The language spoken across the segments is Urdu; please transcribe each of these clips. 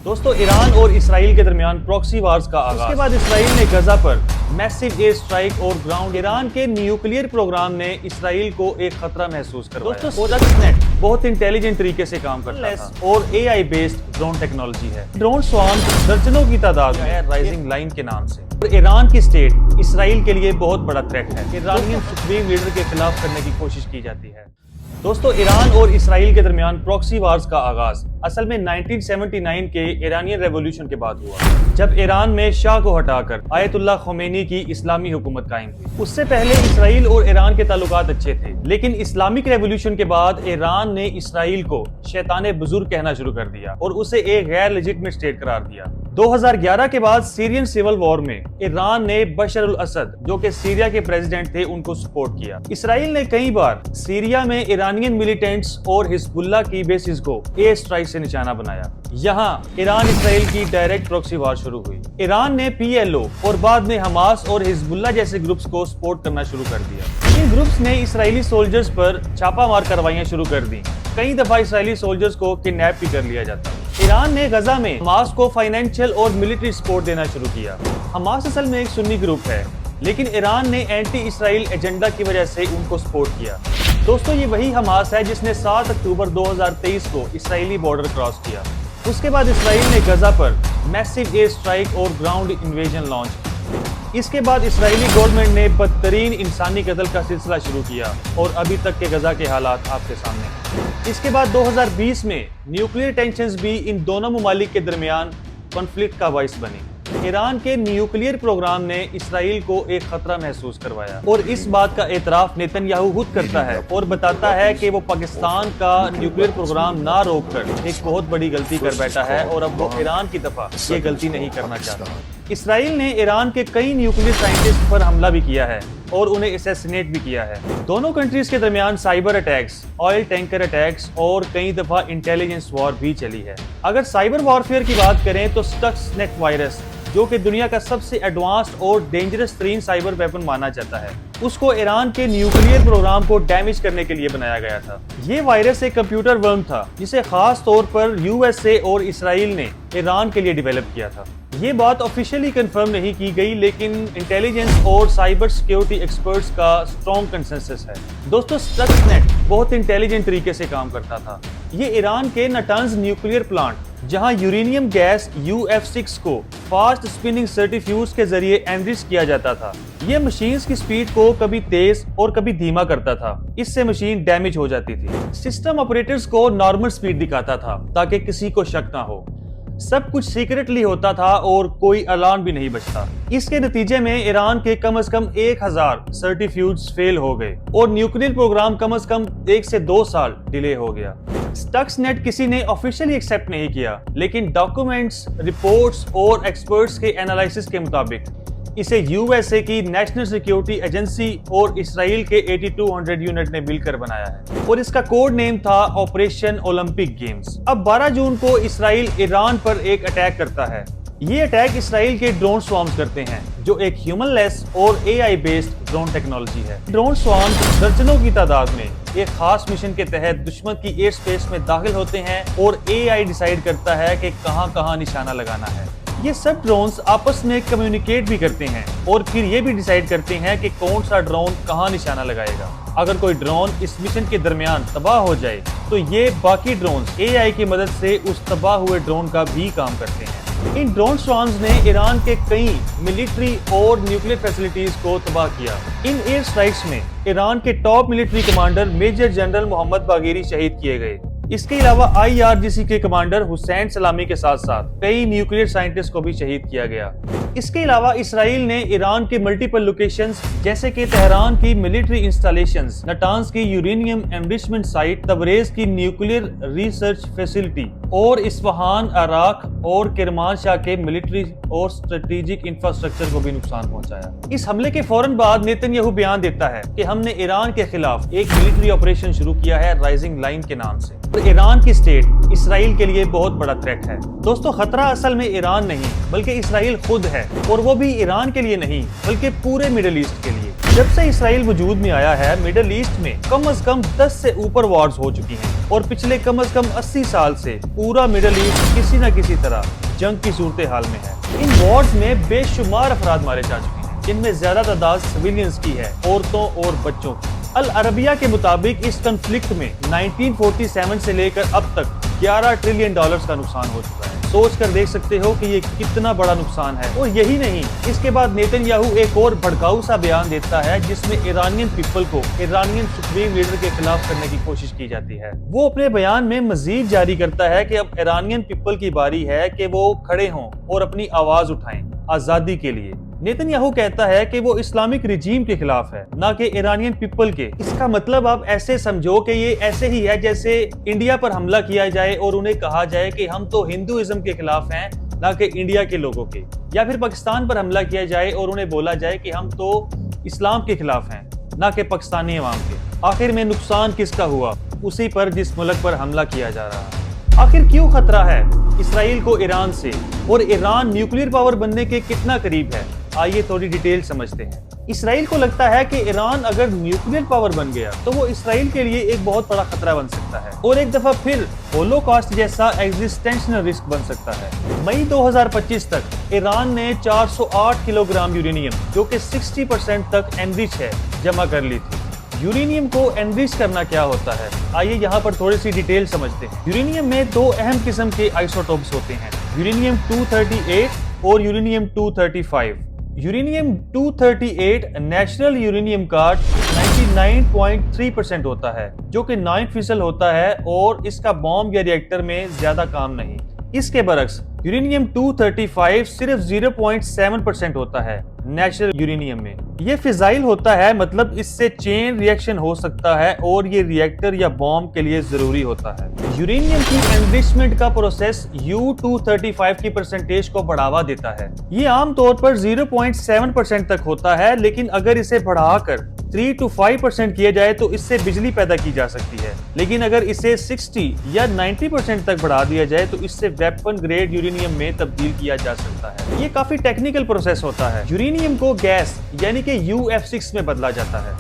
دوستو ایران اور اسرائیل کے درمیان پروکسی وارز کا آغاز، اس کے بعد اسرائیل نے غزہ پر میسیو ایئر اسٹرائک اور گراؤنڈ ایران کے نیوکلیئر پروگرام نے اسرائیل کو ایک خطرہ محسوس کروایا۔ دوستو اسٹکس نیٹ بہت انٹیلیجنٹ طریقے سے کام کرتا تھا اور اے آئی بیسڈ ڈرون ٹیکنالوجی ہے۔ ڈرون سوارمز درجنوں کی تعداد میں ہے رائزنگ لائن کے نام سے، اور ایران کی اسٹیٹ اسرائیل کے لیے بہت بڑا تھریٹ ہے۔ ایرانین سپریم لیڈر کے خلاف کرنے کی کوشش کی جاتی ہے۔ دوستو ایران اور اسرائیل کے درمیان پروکسی وارز کا آغاز اصل میں 1979 کے ایرانین ریولوشن کے بعد ہوا، جب ایران میں شاہ کو ہٹا کر آیت اللہ خمینی کی اسلامی حکومت قائم ہوئی۔ اس سے پہلے اسرائیل اور ایران کے تعلقات اچھے تھے، لیکن اسلامک ریولوشن کے بعد ایران نے اسرائیل کو شیطان بزرگ کہنا شروع کر دیا اور اسے ایک غیر لیجٹمیٹ اسٹیٹ قرار دیا۔ 2011 کے بعد سیرین سیول وار میں ایران نے بشار الاسد جو کہ سیریا کے پریزیڈنٹ تھے ان کو سپورٹ کیا۔ اسرائیل نے کئی بار سیریا میں ایرانین ملیٹنٹس اور حزب اللہ کی بیسز کو ایئر اسٹرائک سے نشانہ بنایا۔ یہاں ایران اسرائیل کی ڈائریکٹ پروکسی وار شروع ہوئی۔ ایران نے پی ایل او اور بعد میں حماس اور حزب اللہ جیسے گروپس کو سپورٹ کرنا شروع کر دیا۔ ان گروپس نے اسرائیلی سولجرز پر چھاپا مار کارروائیاں شروع کر دیں۔ کئی دفعہ اسرائیلی سولجرز کو کڈنیپ بھی کر لیا جاتا۔ ایران نے غزہ میں حماس کو فائنینشیل اور ملٹری سپورٹ دینا شروع کیا۔ حماس اصل میں ایک سنی گروپ ہے، لیکن ایران نے اینٹی اسرائیل ایجنڈا کی وجہ سے ان کو سپورٹ کیا۔ دوستو یہ وہی حماس ہے جس نے 7 اکتوبر 2023 کو اسرائیلی بارڈر کراس کیا۔ اس کے بعد اسرائیل نے غزہ پر میسیو ایئر اسٹرائک اور گراؤنڈ انویژن لانچ کی۔ اس کے بعد اسرائیلی گورنمنٹ نے بدترین انسانی قتل کا سلسلہ شروع کیا اور ابھی تک کے غزہ کے حالات آپ کے سامنے ہیں۔ اس کے بعد 2020 میں نیوکلیئر ٹینشنز بھی ان دونوں ممالک کے درمیان کنفلکٹ کا باعث بنی۔ ایران کے نیوکلیئر پروگرام نے اسرائیل کو ایک خطرہ محسوس کروایا، اور اس بات کا اعتراف نیتن یاہو خود کرتا ہے اور بتاتا ہے کہ وہ پاکستان کا نیوکلیئر پروگرام نہ روک کر ایک بہت بڑی غلطی کر بیٹھا ہے، اور اب وہ ایران کی دفعہ یہ غلطی نہیں کرنا چاہتا۔ اسرائیل نے ایران کے کئی نیوکلیئر سائنٹسٹ پر حملہ بھی کیا ہے اور انہیں اسیسینیٹ بھی کیا ہے۔ دونوں کنٹریز کے درمیان cyber attacks, oil tanker attacks اور کئی دفعہ انٹیلیجنس وار بھی چلی ہے۔ اگر سائبر وارفیئر کی بات کریں تو اسٹکس نیٹ وائرس، جو کہ دنیا کا سب سے ایڈوانسڈ اور ڈینجرس ترین سائبر ویپن مانا جاتا ہے، اس کو ایران کے نیوکلیئر پروگرام کو ڈیمیج کرنے کے لیے بنایا گیا تھا۔ یہ وائرس ایک کمپیوٹر ورم تھا جسے خاص طور پر یو ایس اے اور اسرائیل نے ایران کے لیے ڈیولپ کیا تھا۔ یہ بات آفیشیلی کنفرم نہیں کی گئی، لیکن انٹیلیجنس اور سائبر سیکیورٹی ایکسپرٹس کا اسٹرانگ کنسنسس ہے۔ دوستو اسٹکس نیٹ بہت انٹیلیجنٹ طریقے سے کام کرتا تھا۔ یہ ایران کے نٹنز نیوکلیئر پلانٹ، جہاں یورینیم گیس UF6 کو فاسٹ اسپننگ سینٹریفیوج کے ذریعے انرچ کیا جاتا تھا۔ یہ مشینز کی سپیڈ کو کبھی تیز اور کبھی دھیما کرتا تھا، اس سے مشین ڈیمیج ہو جاتی تھی۔ سسٹم آپریٹرز کو نارمل سپیڈ دکھاتا تھا تاکہ کسی کو شک نہ ہو۔ سب کچھ سیکرٹلی ہوتا تھا اور کوئی الارم بھی نہیں بجتا۔ اس کے نتیجے میں ایران کے کم از کم 1000 سینٹریفیوجز فیل ہو گئے اور نیوکلیئر پروگرام کم از کم 1 سے 2 سال ڈیلے ہو گیا۔ اسٹکس نیٹ کسی نے آفیشیلی ایکسیپٹ نہیں کیا، لیکن ڈاکومنٹس، رپورٹس اور ایکسپرٹس کے انالائسس کے مطابق اسے یو ایس اے کی نیشنل سیکیورٹی ایجنسی اور اسرائیل کے 8200 یونٹ نے مل کر بنایا ہے، اور اس کا کوڈ نیم تھا آپریشن اولمپک گیمز۔ اب 12 جون کو اسرائیل ایران پر ایک اٹیک کرتا ہے۔ یہ اٹیک اسرائیل کے ڈرون سوارمز کرتے ہیں، جو ایک ہیومن لیس اور اے آئی بیسڈ ڈرون ٹیکنالوجی ہے۔ ڈرون سوارمز درجنوں کی تعداد میں ایک خاص مشن کے تحت دشمن کی ایئر سپیس میں داخل ہوتے ہیں، اور اے آئی ڈیسائیڈ کرتا ہے کہ کہاں کہاں نشانہ لگانا ہے۔ یہ سب ڈرونز آپس میں کمیونیکیٹ بھی کرتے ہیں اور پھر یہ بھی ڈیسائیڈ کرتے ہیں کہ کون سا ڈرون کہاں نشانہ لگائے گا۔ اگر کوئی ڈرون اس مشن کے درمیان تباہ ہو جائے تو یہ باقی ڈرونز اے آئی کی مدد سے اس تباہ ہوئے ڈرون کا بھی کام کرتے ہیں۔ ان ڈرون سوارمز نے ایران کے کئی ملٹری اور نیوکلیئر فیسلٹیز کو تباہ کیا۔ ان ایئر سٹرائکس میں ایران کے top military commander major general Mohammad Bagheri شہید کیے گئے۔ اس کے علاوہ IRGC کے کمانڈر حسین سلامی کے ساتھ ساتھ کئی نیوکلیئر سائنٹسٹ کو بھی شہید کیا گیا۔ اس کے علاوہ اسرائیل نے ایران کے ملٹیپل لوکیشنز جیسے کہ تہران کی ملٹری انسٹالیشنز، نٹانز کی یورینیم انرچمنٹ سائٹ، تبریز کی نیوکلیئر ریسرچ فیسلٹی اور اصفہان، عراق اور کرمانشاہ کے ملٹری اور اسٹریٹجک انفراسٹرکچر کو بھی نقصان پہنچایا۔ اس حملے کے فوراً بعد نیتن یاہو بیان دیتا ہے کہ ہم نے ایران کے خلاف ایک ملٹری آپریشن شروع کیا ہے رائزنگ لائن کے نام سے، اور ایران کی اسٹیٹ اسرائیل کے لیے بہت بڑا تھریٹ ہے۔ دوستو خطرہ اصل میں ایران نہیں بلکہ اسرائیل خود ہے، اور وہ بھی ایران کے لیے نہیں بلکہ پورے مڈل ایسٹ کے لیے۔ جب سے اسرائیل وجود میں آیا ہے مڈل ایسٹ میں کم از کم 10 سے اوپر وارز ہو چکی ہیں اور پچھلے کم از کم 80 سال سے پورا مڈل ایسٹ کسی نہ کسی طرح جنگ کی صورتحال میں ہے۔ ان وارز میں بے شمار افراد مارے جا چکے ہیں، جن میں زیادہ تعداد سویلینز کی ہے، عورتوں اور بچوں کی۔ العربیہ کے مطابق اس کنفلکٹ میں 1947 سے لے کر اب تک $11 ٹریلین کا نقصان ہو چکا ہے۔ سوچ کر دیکھ سکتے ہو کہ یہ کتنا بڑا نقصان ہے۔ اور یہی نہیں، اس کے بعد نیتن یاہو ایک اور بھڑکاؤ سا بیان دیتا ہے جس میں ایرانین پیپل کو ایرانین سپریم لیڈر کے خلاف کرنے کی کوشش کی جاتی ہے۔ وہ اپنے بیان میں مزید جاری کرتا ہے کہ اب ایرانین پیپل کی باری ہے کہ وہ کھڑے ہوں اور اپنی آواز اٹھائیں آزادی کے لیے۔ نیتن یاہو کہتا ہے کہ وہ اسلامک رجیم کے خلاف ہے، نہ کہ ایرانین پیپل کے۔ اس کا مطلب آپ ایسے سمجھو کہ یہ ایسے ہی ہے جیسے انڈیا پر حملہ کیا جائے اور انہیں کہا جائے کہ ہم تو ہندوازم کے خلاف ہیں نہ کہ انڈیا کے لوگوں کے، یا پھر پاکستان پر حملہ کیا جائے اور انہیں بولا جائے کہ ہم تو اسلام کے خلاف ہیں نہ کہ پاکستانی عوام کے۔ آخر میں نقصان کس کا ہوا؟ اسی پر جس ملک پر حملہ کیا جا رہا ہے۔ آخر کیوں خطرہ ہے اسرائیل کو ایران سے، اور ایران نیوکلیر پاور بننے کے کتنا قریب ہے؟ آئیے تھوڑی ڈیٹیل سمجھتے ہیں۔ اسرائیل کو لگتا ہے کہ ایران اگر نیوکلیر پاور بن گیا تو وہ اسرائیل کے لیے ایک بہت بڑا خطرہ بن سکتا ہے اور ایک دفعہ پھر ہولوکاسٹ جیسا ایگزسٹینشنل رسک بن سکتا ہے۔ مئی 2025 تک ایران نے 408 کلو گرام یورینیم، جو کہ 60% تک انریچ ہے، جمع کر لی تھی۔ یورینیم کو انریچ کرنا کیا ہوتا ہے؟ آئیے یہاں پر تھوڑی سی ڈیٹیل سمجھتے ہیں۔ یورینیم میں دو اہم قسم کے آئسوٹوپس ہوتے ہیں، یورینیم 238 اور یورینیم 235۔ یورینیم 238 نیچرل یورینیم کا 99.3% ہوتا ہے، جو کہ 9% ہوتا ہے اور اس کا بوم یا ری ایکٹر میں زیادہ کام نہیں۔ اس کے برعکس یورینیم 235 صرف 0.7% ہوتا ہے نیچرل یورینیم میں۔ یہ فزائل ہوتا ہے، مطلب اس سے چین ری ایکشن ہو سکتا ہے اور یہ ری ایکٹر یا بوم کے لیے ضروری ہوتا ہے۔ یورینیم کی انریچمنٹ کا پروسیس U-235 کی پرسنٹیج کو بڑھاوا دیتا ہے۔ یہ عام طور پر 0.7% تک ہوتا ہے، لیکن اگر اسے بڑھا کر 3 to 5% کیا جائے تو اس سے بجلی پیدا کی جا سکتی ہے، لیکن اگر اسے 60 یا 90% تک بڑھا دیا جائے تو اس سے ویپن گریڈ یورینیم میں تبدیل کیا جا سکتا ہے۔ یہ کافی ٹیکنیکل پروسیس ہوتا ہے۔ یورینیم کو گیس یعنی کہ UF6 میں بدلا جاتا ہے۔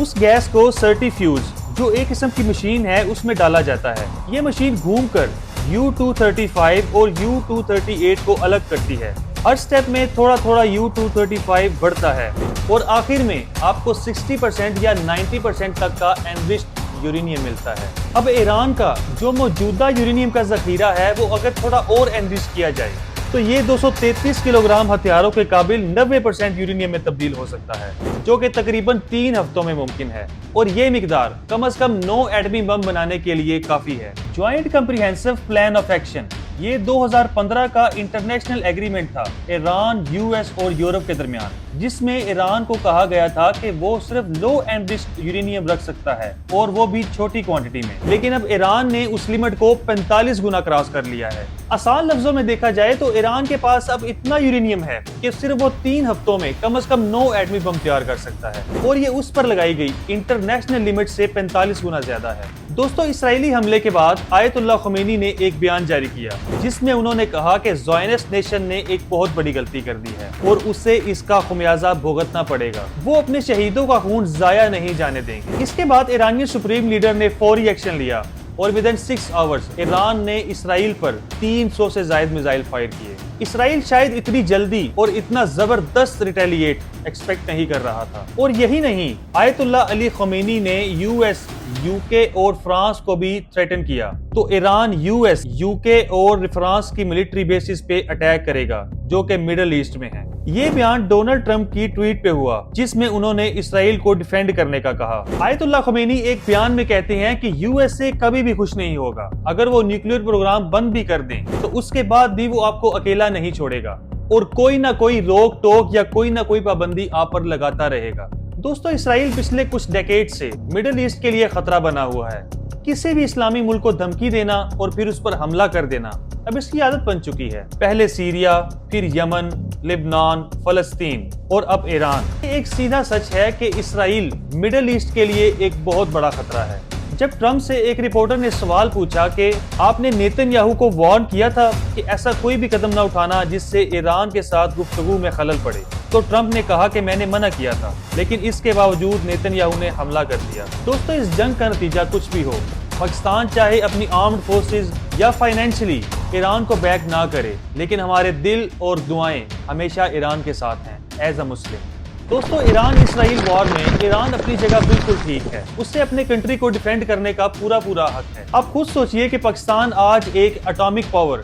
اس گیس کو سرٹیفیوج، جو ایک قسم کی مشین ہے، اس میں ڈالا جاتا ہے۔ یہ مشین گھوم کر U-235 اور U-238 کو الگ کرتی ہے۔ ہر سٹیپ میں تھوڑا تھوڑا U-235 بڑھتا ہے اور آخر میں آپ کو 60% یا 90% تک کا انریچڈ یورینیم ملتا ہے۔ اب ایران کا جو موجودہ یورینیم کا ذخیرہ ہے، وہ اگر تھوڑا اور انریچ کیا جائے تو یہ 233 کلو گرام ہتھیاروں کے قابل 90% یورینیم میں تبدیل ہو سکتا ہے، جو کہ تقریباً 3 ہفتوں میں ممکن ہے، اور یہ مقدار کم از کم 9 ایٹمی بم بنانے کے لیے کافی ہے۔ Joint comprehensive plan of action, یہ 2015 کا انٹرنیشنل ایگریمنٹ تھا ایران، US اور یورپ کے درمیان، جس میں ایران کو کہا گیا تھا کہ وہ صرف لو انریچڈ یورینیم رکھ سکتا ہے اور وہ بھی چھوٹی کوانٹٹی میں، لیکن اب ایران نے اس لمٹ کو 45 گنا کراس کر لیا ہے۔ آسان لفظوں میں دیکھا جائے تو ایران کے پاس اب اتنا یورینیم ہے کہ صرف وہ 3 ہفتوں میں کم از کم 9 ایٹمی بم تیار کر سکتا ہے، اور یہ اس پر لگائی گئی انٹرنیشنل لمٹ سے 45 گنا زیادہ ہے۔ دوستو، اسرائیلی حملے کے بعد آیت اللہ خمینی نے ایک بیان جاری کیا جس میں انہوں نے کہا کہ زائونسٹ نیشن نے ایک بہت بڑی غلطی کر دی ہے اور اسے اس کا خمیازہ بھگتنا پڑے گا۔ وہ اپنے شہیدوں کا خون ضائع نہیں جانے دیں گے۔ اس کے بعد ایرانی سپریم لیڈر نے فوری ایکشن لیا اور ودن 6 آورز ایران نے اسرائیل پر 300 سے زائد میزائل فائر کیے۔ اسرائیل شاید اتنی جلدی اور اتنا زبردست ریٹیلیٹ ایکسپیکٹ نہیں کر رہا تھا۔ اور یہی نہیں، آیت اللہ علی خمینی نے US، UK اور فرانس کو بھی تھریٹن کیا تو ایران US، UK اور فرانس کی ملٹری بیسز پہ اٹیک کرے گا، جو کہ مڈل ایسٹ میں ہے۔ یہ بیان ڈونلڈ ٹرمپ کی ٹویٹ پہ ہوا جس میں انہوں نے اسرائیل کو ڈیفینڈ کرنے کا کہا۔ آیت اللہ خمینی ایک بیان میں کہتے ہیں کہ USA کبھی بھی خوش نہیں ہوگا، اگر وہ نیوکلیر پروگرام بند بھی کر دیں تو اس کے بعد بھی وہ آپ کو اکیلا نہیں چھوڑے گا اور کوئی نہ کوئی روک ٹوک یا کوئی نہ کوئی پابندی آپ پر لگاتا رہے گا۔ دوستو، اسرائیل پچھلے کچھ ڈیکیڈ سے مڈل ایسٹ کے لیے خطرہ بنا ہوا ہے۔ کسی بھی اسلامی ملک کو دھمکی دینا اور پھر اس پر حملہ کر دینا اب اس کی عادت بن چکی ہے۔ پہلے سیریا، پھر یمن، لبنان، فلسطین اور اب ایران۔ ایک سیدھا سچ ہے کہ اسرائیل مڈل ایسٹ کے لیے ایک بہت بڑا خطرہ ہے۔ جب ٹرمپ سے ایک رپورٹر نے سوال پوچھا کہ آپ نے نیتن یاہو کو وارن کیا تھا کہ ایسا کوئی بھی قدم نہ اٹھانا جس سے ایران کے ساتھ گفتگو میں خلل پڑے، تو ٹرمپ نے کہا کہ میں نے منع کیا تھا، لیکن اس کے باوجود نیتن یاہو نے حملہ کر دیا۔ دوستو، اس جنگ کا نتیجہ کچھ بھی ہو، پاکستان چاہے اپنی آرمڈ فورسز یا فائنینشلی ایران کو بیک نہ کرے، لیکن ہمارے دل اور دعائیں ہمیشہ ایران کے ساتھ ہیں ایز اے مسلم۔ دوستو، ایران اسرائیل وار میں ایران اپنی جگہ بالکل ٹھیک ہے، اس سے اپنے کنٹری کو ڈیفینڈ کرنے کا پورا حق ہے۔ اب خود سوچئے کہ پاکستان آج ایک اٹامک پاور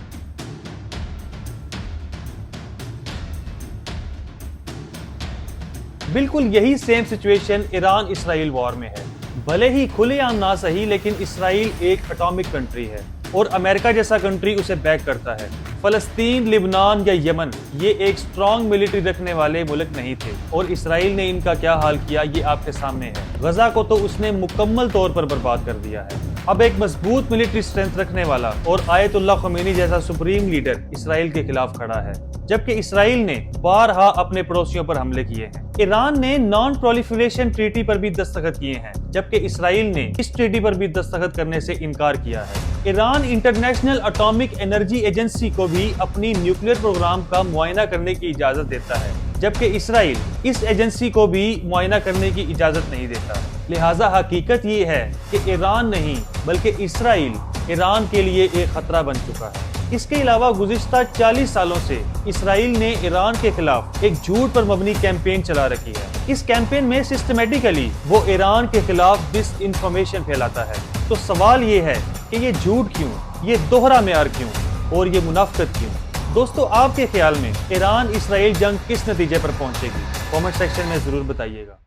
بالکل یہی سیم سچویشن ایران اسرائیل وار میں ہے، بھلے ہی کھلے عام نہ صحیح، لیکن اسرائیل ایک اٹامک کنٹری ہے اور امریکہ جیسا کنٹری اسے بیک کرتا ہے۔ فلسطین، لبنان یا یمن یہ ایک سٹرونگ ملٹری رکھنے والے ملک نہیں تھے، اور اسرائیل نے ان کا کیا حال کیا یہ آپ کے سامنے ہے۔ غزہ کو تو اس نے مکمل طور پر برباد کر دیا ہے۔ اب ایک مضبوط ملٹری سٹرینتھ رکھنے والا اور آیت اللہ خمینی جیسا سپریم لیڈر اسرائیل کے خلاف کھڑا ہے، جبکہ اسرائیل نے بارہا اپنے پڑوسیوں پر حملے کیے ہیں۔ ایران نے نان پرولیفریشن ٹریٹی پر بھی دستخط کیے ہیں، جبکہ اسرائیل نے اس ٹریٹی پر بھی دستخط کرنے سے انکار کیا ہے۔ Iran international atomic energy agency کو بھی اپنی نیوکلیئر پروگرام کا معائنہ کرنے کی اجازت دیتا ہے، جبکہ اسرائیل اس ایجنسی کو بھی معائنہ کرنے کی اجازت نہیں دیتا۔ لہٰذا حقیقت یہ ہے کہ ایران نہیں بلکہ اسرائیل ایران کے لیے ایک خطرہ بن چکا ہے۔ اس کے علاوہ گزشتہ 40 سالوں سے اسرائیل نے ایران کے خلاف ایک جھوٹ پر مبنی کیمپین چلا رکھی ہے۔ اس کیمپین میں سسٹمیٹیکلی وہ ایران کے خلاف ڈس انفارمیشن پھیلاتا ہے۔ تو سوال یہ ہے کہ یہ جھوٹ کیوں، یہ دوہرا معیار کیوں اور یہ منافقت کیوں؟ دوستو، آپ کے خیال میں ایران اسرائیل جنگ کس نتیجے پر پہنچے گی؟ کامنٹ سیکشن میں ضرور بتائیے گا۔